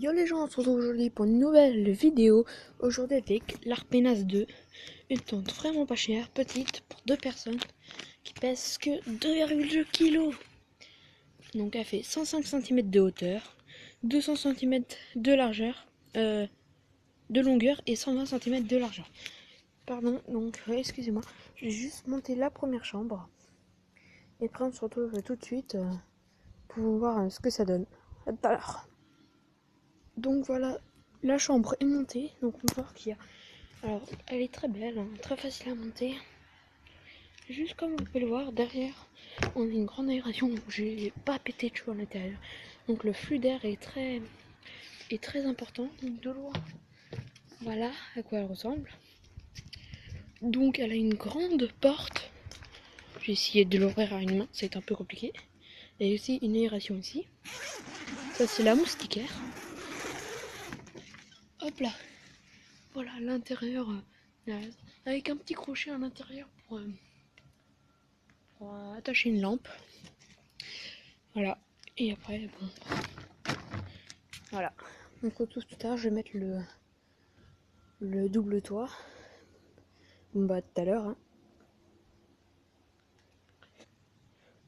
Yo les gens, on se retrouve aujourd'hui pour une nouvelle vidéo. Aujourd'hui avec l'Arpenas 2, une tente vraiment pas chère, petite pour 2 personnes, qui pèse que 2,2 kg. Donc elle fait 105 cm de hauteur, 200 cm de largeur, de longueur et 120 cm de largeur. Pardon, donc excusez-moi, j'ai juste monté la première chambre. Et après on se retrouve tout de suite pour voir ce que ça donne. À tout à l'heure. Donc voilà, la chambre est montée, donc on peut voir qu'il y a... Alors, elle est très belle, hein, très facile à monter. Juste comme vous pouvez le voir, derrière, on a une grande aération. J'ai pas pété de chaud à l'intérieur. Donc le flux d'air est très important. Donc de loin, voilà à quoi elle ressemble. Donc elle a une grande porte. J'ai essayé de l'ouvrir à une main, c'est un peu compliqué. Il y a aussi une aération ici. Ça c'est la moustiquaire. Hop là. Voilà l'intérieur, avec un petit crochet à l'intérieur pour attacher une lampe. Voilà. Et après, bon. Voilà. Donc tout à l'heure, je vais mettre le double toit. Bon bah tout à l'heure. Hein.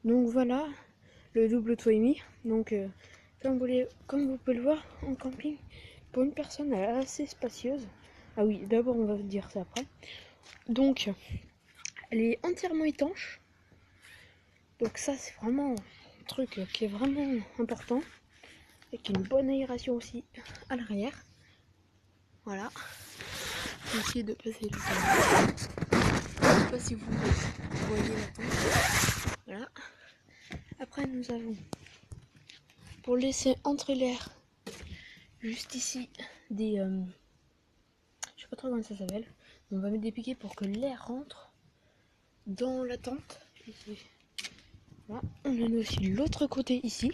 Donc voilà, le double toit est mis. Donc comme vous pouvez le voir, en camping, pour une personne, elle est assez spacieuse. Ah oui, d'abord on va vous dire ça après. Donc, elle est entièrement étanche. Donc ça c'est vraiment un truc qui est vraiment important. Avec une bonne aération aussi à l'arrière. Voilà. Je vais essayer de passer le salon. Je ne sais pas si vous voyez la tente. Voilà. Après nous avons, pour laisser entrer l'air, juste ici des... je sais pas trop comment ça s'appelle. On va mettre des piquets pour que l'air rentre dans la tente. Voilà. On en a aussi de l'autre côté ici.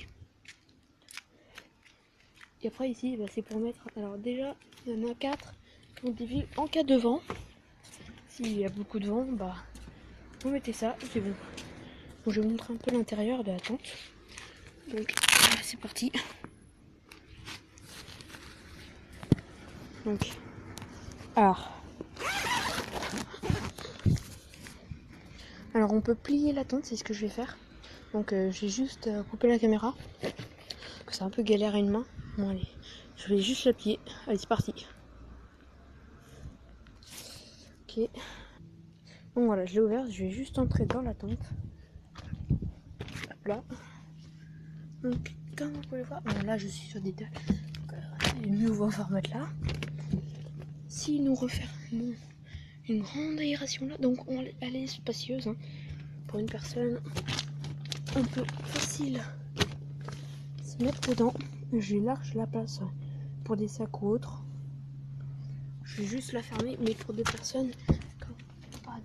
Et après ici, bah, c'est pour mettre... Alors déjà, il y en a 4. On divise en cas de vent. S'il y a beaucoup de vent, bah vous mettez ça, c'est bon. Bon, je vais vous montrer un peu l'intérieur de la tente. Donc c'est parti. Donc alors on peut plier la tente, c'est ce que je vais faire. Donc j'ai juste coupé la caméra. C'est un peu galère à une main. Bon allez, je vais juste la plier. Allez, c'est parti. Ok. Bon voilà, je l'ai ouvert, je vais juste entrer dans la tente. Hop là. Donc comme vous pouvez voir, bon là je suis sur des dalles. Il est mieux voir mettre là. Si nous refermons une grande aération là, donc elle est spacieuse. Hein. Pour une personne, on peut facile se mettre dedans. J'ai large la place pour des sacs ou autres. Je vais juste la fermer, mais pour des personnes, pas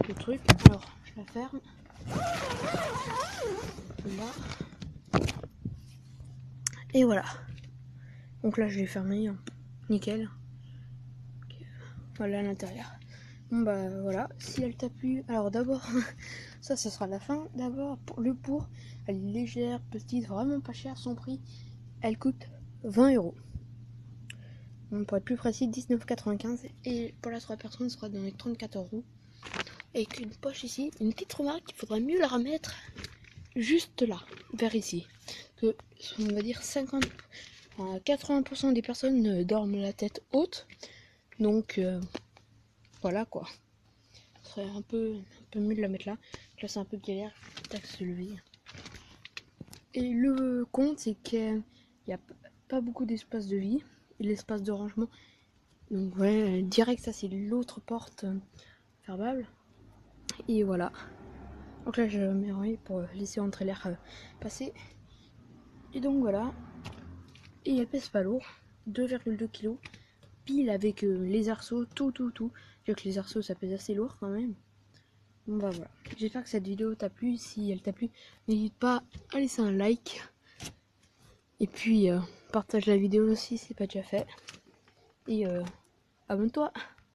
de truc. Alors, je la ferme. Là. Et voilà. Donc là, je l'ai fermé. Nickel. Voilà à l'intérieur. Bon bah voilà, si elle t'a plu, alors d'abord, ça sera la fin. D'abord, pour, elle est légère, petite, vraiment pas chère, son prix, elle coûte 20 €. Bon, pour être plus précis, 19,95 €. Et pour la 3 personnes, ce sera dans les 34 €. Avec une poche ici, une petite remarque, il faudrait mieux la remettre juste là, vers ici. Que, on va dire 80% des personnes dorment la tête haute. Donc voilà quoi. Ce serait un peu mieux de la mettre là. Là c'est un peu galère, tac se lever. Et le compte c'est qu'il n'y a pas beaucoup d'espace de vie et l'espace de rangement. Donc ouais, direct ça c'est l'autre porte fermable. Et voilà. Donc là je mets pour laisser entrer l'air passer. Et donc voilà. Et elle pèse pas lourd, 2,2 kg. Pile avec les arceaux, tout. Vu que les arceaux ça pèse assez lourd quand même. Bon bah voilà, j'espère que cette vidéo t'a plu. Si elle t'a plu, n'hésite pas à laisser un like. Et puis partage la vidéo aussi si c'est pas déjà fait. Et abonne-toi.